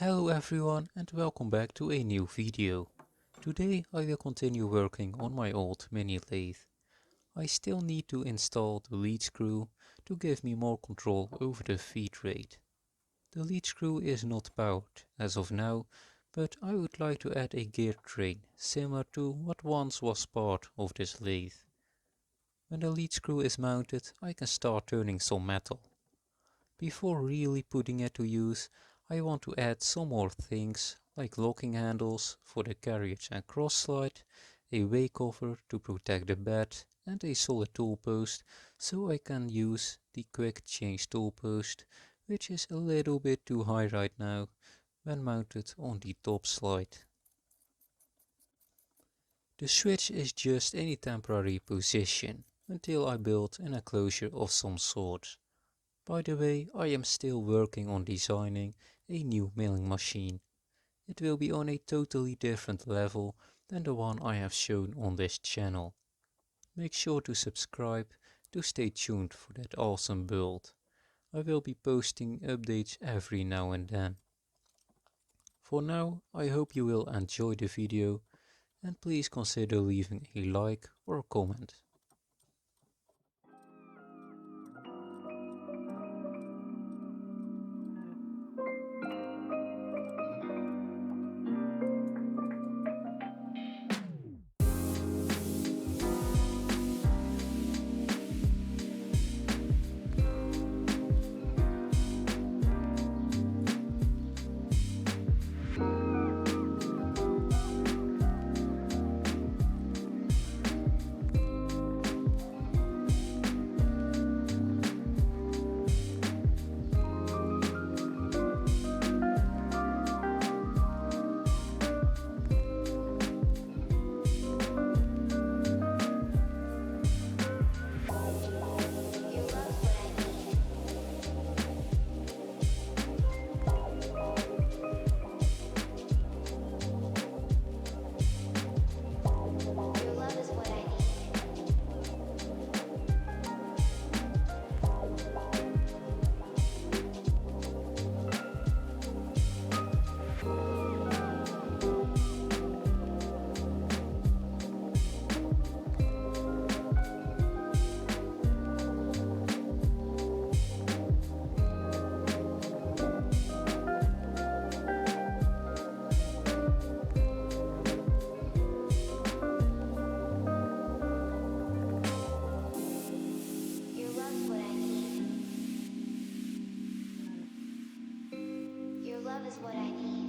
Hello everyone and welcome back to a new video. Today I will continue working on my old mini lathe. I still need to install the lead screw to give me more control over the feed rate. The lead screw is not powered as of now, but I would like to add a gear train similar to what once was part of this lathe. When the lead screw is mounted, I can start turning some metal. Before really putting it to use, I want to add some more things like locking handles for the carriage and cross slide, a way cover to protect the bed and a solid tool post so I can use the quick change tool post, which is a little bit too high right now when mounted on the top slide. The switch is just any temporary position until I build an enclosure of some sort. By the way, I am still working on designing a new milling machine. It will be on a totally different level than the one I have shown on this channel. Make sure to subscribe to stay tuned for that awesome build. I will be posting updates every now and then. For now, I hope you will enjoy the video and please consider leaving a like or a comment. Your love is what I need.